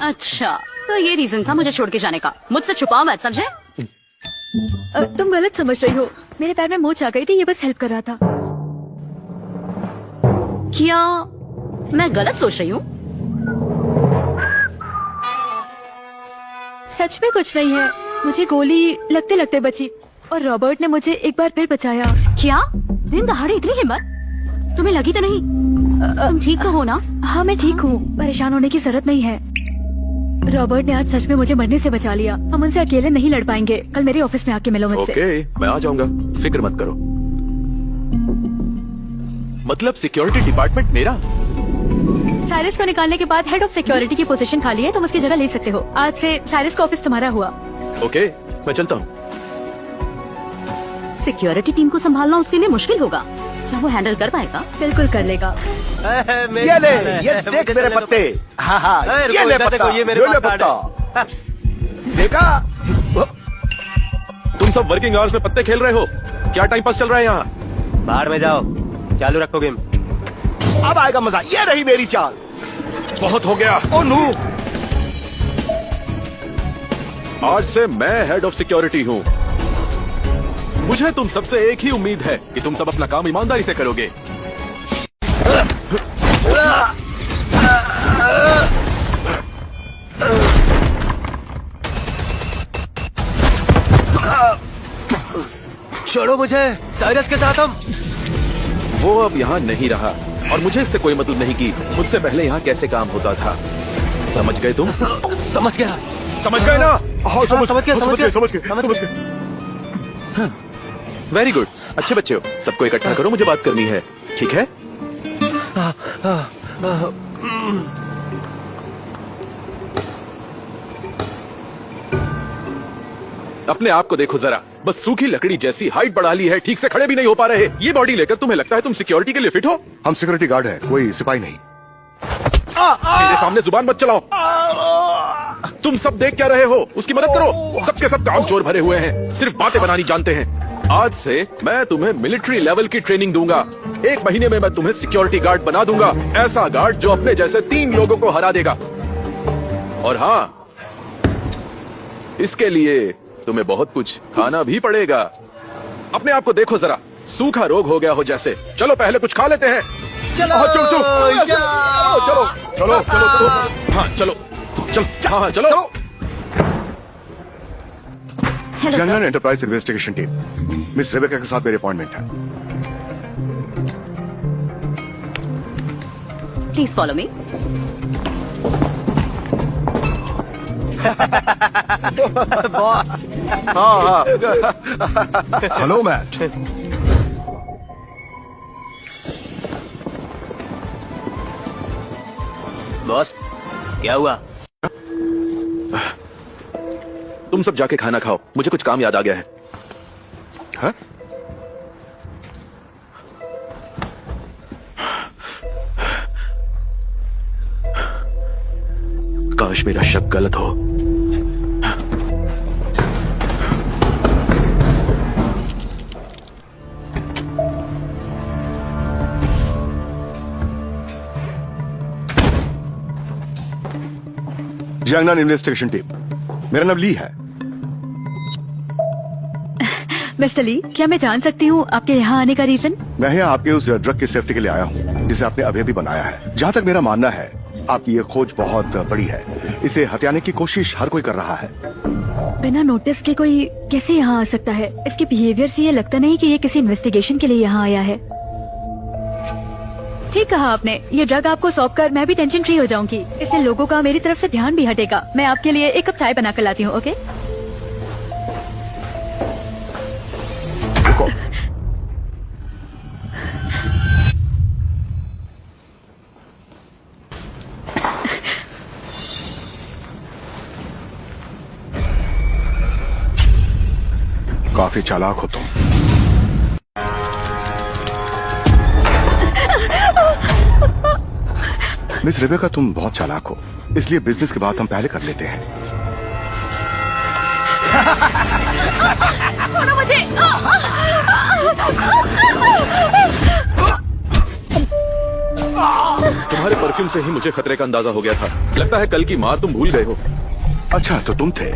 अच्छा, तो ये रीजन था मुझे छोड़ के जाने का। मुझसे छुपाओ मत, समझे? तुम गलत समझ रही हो। मेरे पैर में मोच आ गई थी, ये बस हेल्प कर रहा था। क्या मैं गलत सोच रही हूँ? सच में कुछ नहीं है। मुझे गोली लगते लगते बची और रॉबर्ट ने मुझे एक बार फिर बचाया। क्या दिन दहाड़े इतनी हिम्मत? तुम्हें लगी तो नहीं? तुम ठीक तो हो ना? हाँ मैं ठीक हूँ, परेशान होने की जरूरत नहीं है। रॉबर्ट ने आज सच में मुझे मरने से बचा लिया। हम उनसे अकेले नहीं लड़ पाएंगे। कल मेरे ऑफिस में आके मिलो मुझसे। ओके, मैं आ जाऊंगा, फिक्र मत करो। मतलब सिक्योरिटी डिपार्टमेंट मेरा? साइरस को निकालने के बाद हेड ऑफ सिक्योरिटी की पोजीशन खाली है, तुम उसकी जगह ले सकते हो। आज से साइरस का ऑफिस तुम्हारा हुआ। ओके, मैं चलता हूँ। सिक्योरिटी टीम को संभालना उसके लिए मुश्किल होगा। क्या वो हैंडल कर पाएगा? बिल्कुल कर लेगा। ये ले, ये देख मेरे पत्ते। हाँ हाँ, ये ले पत्ता, ये ले पत्ता। देखा? तुम सब वर्किंग आवर्स में पत्ते खेल रहे हो? क्या टाइम पास चल रहा है यहाँ? बाहर में जाओ, चालू रखो गेम। अब आएगा मजा। ये रही मेरी चाल। बहुत हो गया। ओ नो, आज से मैं हेड ऑफ सिक्योरिटी हूँ। मुझे तुम सबसे एक ही उम्मीद है कि तुम सब अपना काम ईमानदारी से करोगे। छोड़ो मुझे, साइरस के साथ हम। वो अब यहाँ नहीं रहा और मुझे इससे कोई मतलब नहीं कि मुझसे पहले यहाँ कैसे काम होता था। समझ गए तुम? समझ गया। समझ गए ना? हाँ, समझ गए। वेरी गुड, अच्छे बच्चे हो। सबको इकट्ठा करो, मुझे बात करनी है, ठीक है? अपने आप को देखो जरा, बस सूखी लकड़ी जैसी हाइट बढ़ा ली है, ठीक से खड़े भी नहीं हो पा रहे। ये बॉडी लेकर तुम्हें लगता है तुम सिक्योरिटी के लिए फिट हो? हम सिक्योरिटी गार्ड है, कोई सिपाही नहीं। मेरे सामने जुबान मत चलाओ। तुम सब देख क्या रहे हो? उसकी मदद करो। सबके सब काम चोर भरे हुए हैं, सिर्फ बातें बनानी जानते हैं। आज से मैं तुम्हें मिलिट्री लेवल की ट्रेनिंग दूंगा। 1 महीने में मैं तुम्हें सिक्योरिटी गार्ड बना दूंगा। ऐसा गार्ड जो अपने जैसे 3 लोगों को हरा देगा। और हाँ, इसके लिए तुम्हें बहुत कुछ खाना भी पड़ेगा। अपने आप को देखो जरा, सूखा रोग हो गया हो जैसे। चलो पहले कुछ खा लेते हैं। चलो चलो चलो चलो चलो। हाँ चलो चलो। हाँ चलो। Hello general sir. Enterprise investigation team, miss Rebecca के साथ मेरे अपॉइंटमेंट है। Please follow me. बॉस। हाँ। Hello Matt. बॉस, क्या हुआ? तुम सब जाके खाना खाओ, मुझे कुछ काम याद आ गया है। हाँ? काश मेरा शक गलत हो। जनरल इन्वेस्टिगेशन टीम, मेरा नाम ली है। मिस्टर ली, क्या मैं जान सकती हूँ आपके यहाँ आने का रीजन? मैं यहाँ आपके उस ड्रग की सेफ्टी के लिए आया हूँ जिसे आपने अभी अभी बनाया है। जहाँ तक मेरा मानना है, आपकी ये खोज बहुत बड़ी है। इसे हथियाने की कोशिश हर कोई कर रहा है। बिना नोटिस के कोई कैसे यहाँ आ सकता है? इसके बिहेवियर से ये लगता नहीं कि ये किसी इन्वेस्टिगेशन के लिए यहाँ आया है। ठीक कहा आपने। ये ड्रग आपको सौंप कर मैं भी टेंशन फ्री हो जाऊंगी। इससे लोगों का मेरी तरफ से ध्यान भी हटेगा। मैं आपके लिए 1 कप चाय बना कर लाती हूँ, ओके? रुको। काफी चालाक हो तुम। मिस रेबेका, तुम बहुत चालाक हो, इसलिए बिजनेस की बात हम पहले कर लेते हैं। छोड़ो मुझे। तुम्हारे परफ्यूम से ही मुझे खतरे का अंदाजा हो गया था। लगता है कल की मार तुम भूल गए हो। अच्छा तो तुम थे,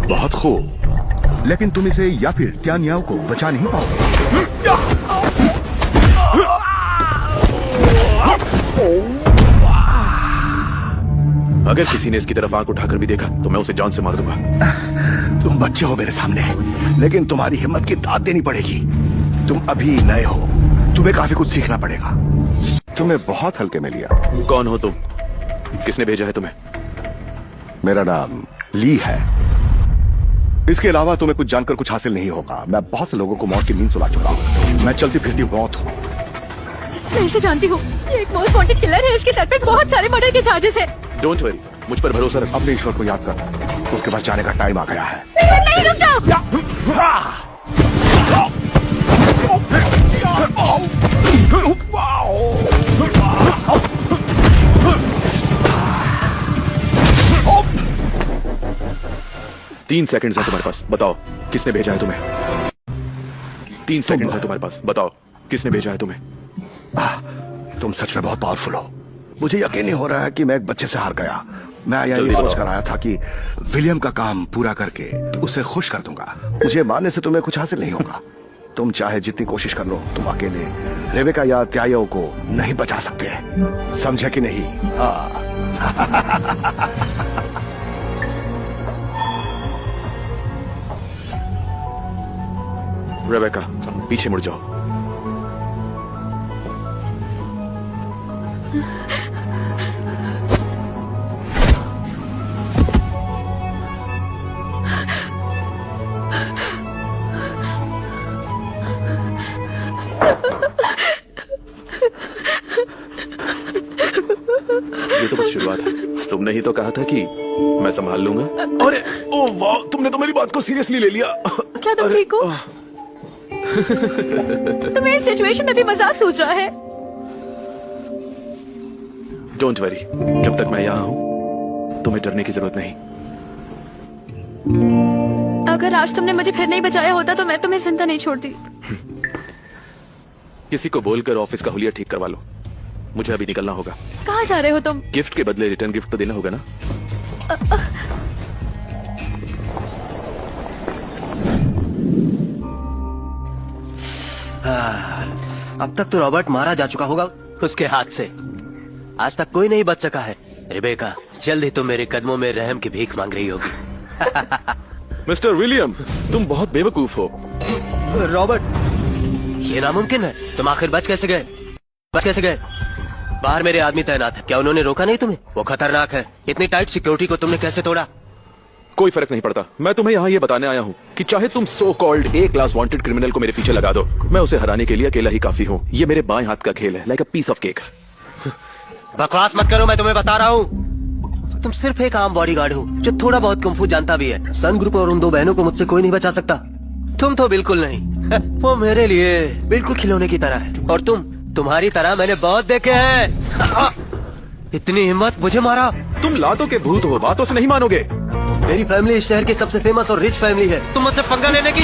बहुत खूब। लेकिन तुम इसे या फिर त्यानियाओ को बचा नहीं पाओगे। अगर किसी ने इसकी तरफ आंख उठाकर भी देखा तो मैं उसे जान से मार दूंगा। तुम बच्चे हो मेरे सामने, लेकिन तुम्हारी हिम्मत की दाद देनी पड़ेगी। तुम अभी नए हो, तुम्हें काफी कुछ सीखना पड़ेगा। तुम्हें बहुत हल्के में लिया। कौन हो तुम? किसने भेजा है तुम्हें? मेरा नाम ली है। इसके अलावा तुम्हें कुछ जानकर कुछ हासिल नहीं होगा। मैं बहुत से लोगों को मौत की नींद सुला चुका हूँ। मैं चलती फिरती मौत हूँ। मैं इसे जानती हूँ, ये एक मोस्ट वांटेड किलर है। इसके सर पे बहुत सारे मर्डर के चार्जेस है। डोंट वरी, मुझ पर भरोसा रख। अपने ईश्वर को याद कर, उसके पास जाने का टाइम आ गया है। नहीं, रुक जाओ। 3 सेकंड्स है तुम्हारे पास, बताओ किसने भेजा है तुम्हें? 3 सेकंड्स है तुम्हारे पास, बताओ किसने भेजा है तुम्हें? तुम सच में बहुत पावरफुल हो। मुझे यकीन नहीं हो रहा है कि मैं एक बच्चे से हार गया। मैं ये जल्दी सोच बताओ। कर आया था कि विलियम का काम पूरा करके उसे खुश कर दूंगा। मुझे मारने से तुम्हें कुछ हासिल नहीं होगा। तुम चाहे जितनी कोशिश कर लो, तुम अकेले रेबेका या त्यायो को नहीं बचा सकते। समझे कि नहीं? हाँ। रेबेका, पीछे मुड़ जाओ। ये तो बस शुरुआत है। तुमने ही तो कहा था कि मैं संभाल लूंगा। अरे ओ वाह, तुमने तो मेरी बात को सीरियसली ले लिया। क्या तुम ठीक हो? तुम इस सिचुएशन में भी मजाक सोच रहा है? डोंट वरी, जब तक मैं यहाँ हूँ तुम्हें डरने की जरूरत नहीं। अगर आज तुमने मुझे फिर नहीं बचाया होता तो मैं तुम्हें जिंदा नहीं छोड़ती। किसी को बोलकर ऑफिस का हुलिया ठीक करवा लो। मुझे अभी निकलना होगा। कहाँ जा रहे हो तुम? गिफ्ट के बदले रिटर्न गिफ्ट तो देना होगा ना। अब तक तो रॉबर्ट मारा जा चुका होगा उसके हाथ से। आज तक कोई नहीं बच सका है। रेबेका, जल्द ही तुम मेरे कदमों में रहम की भीख मांग रही होगी। मिस्टर विलियम, तुम बहुत बेवकूफ हो। रॉबर्ट, ये नामुमकिन है। तुम आखिर बच कैसे गए? बाहर मेरे आदमी तैनात है। क्या उन्होंने रोका नहीं तुम्हें? वो खतरनाक है। इतनी टाइट सिक्योरिटी को तुमने कैसे तोड़ा? कोई फर्क नहीं पड़ता। मैं तुम्हें यहाँ ये बताने आया हूँ कि चाहे तुम so called a class wanted criminal को मेरे पीछे लगा दो, मैं उसे हराने के लिए अकेला ही काफी हूँ। ये मेरे बाएं हाथ का खेल है, like a piece of cake. बकवास मत करो, मैं तुम्हें बता रहा हूँ। तुम सिर्फ एक आम बॉडीगार्ड हो जो थोड़ा बहुत कुंफू जानता भी है। सन ग्रुप और उन 2 बहनों को मुझसे कोई नहीं बचा सकता। तुम तो बिल्कुल नहीं। वो मेरे लिए बिल्कुल खिलौने की तरह है। और तुम्हारी तरह मैंने बहुत देखे हैं। इतनी हिम्मत, मुझे मारा। तुम लातों के भूत हो, बातों से नहीं मानोगे। मेरी फैमिली इस शहर की सबसे फेमस और रिच फैमिली है। तुम मुझसे पंगा लेने की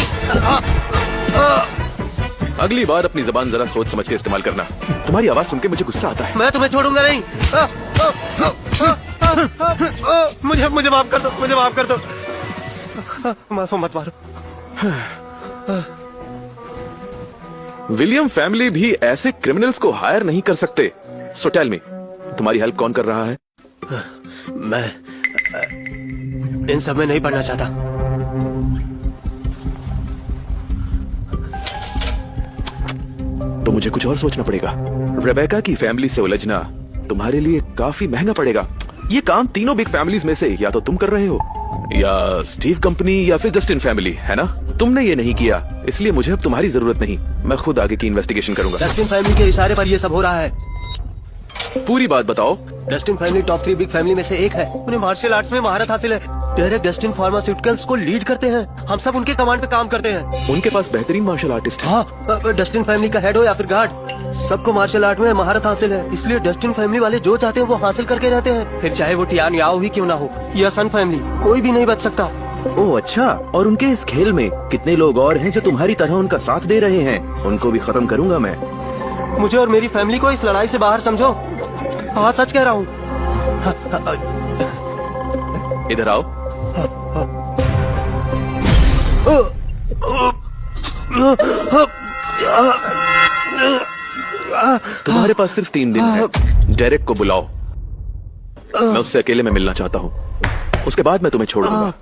अगली बार अपनी जबान जरा सोच समझ के इस्तेमाल करना। तुम्हारी आवाज सुन के मुझे गुस्सा आता है। मैं तुम्हें छोड़ूंगा नहीं। मुझे माफ कर दो, मुझे माफ कर दो। मत मारो। विलियम फैमिली भी ऐसे क्रिमिनल्स को हायर नहीं कर सकते। सो टेल मी, तुम्हारी हेल्प कौन कर रहा है? मैं इन सब में नहीं पढ़ना चाहता। तो मुझे कुछ और सोचना पड़ेगा। रेबेका की फैमिली से उलझना तुम्हारे लिए काफी महंगा पड़ेगा। ये काम तीनों बिग फैमिलीज में से या तो तुम कर रहे हो, या स्टीव कंपनी, या फिर जस्टिन फैमिली, है ना? तुमने ये नहीं किया, इसलिए मुझे अब तुम्हारी जरूरत नहीं। मैं खुद आगे की इन्वेस्टिगेशन करूंगा। डस्टिन फैमिली के इशारे पर ये सब हो रहा है। पूरी बात बताओ। Dustin family top 3 big family में से एक है। उन्हें मार्शल आर्ट्स में महारत हासिल है। डायरेक्ट डस्टिन फार्मास्यूटिकल्स को लीड करते हैं। हम सब उनके कमांड पे काम करते हैं। उनके पास बेहतरीन मार्शल आर्टिस्ट है। हाँ, डस्टिन फैमिली का हेड हो या फिर गार्ड, सबको मार्शल आर्ट में महारत हासिल है। इसलिए डस्टिन फैमिली वाले जो चाहते हैं वो हासिल करके रहते हैं। फिर चाहे वो टियान याओ ही क्यों ना हो या सन फैमिली, कोई भी नहीं बच सकता। ओह अच्छा, और उनके इस खेल में कितने लोग और हैं जो तुम्हारी तरह उनका साथ दे रहे हैं? उनको भी खत्म करूंगा मैं। मुझे और मेरी फैमिली को इस लड़ाई से बाहर समझो। हाँ सच कह रहा हूँ। इधर आओ। तुम्हारे पास सिर्फ 3 दिन है। डेरेक को बुलाओ, मैं उससे अकेले में मिलना चाहता हूँ। उसके बाद मैं तुम्हें छोड़ दूंगा।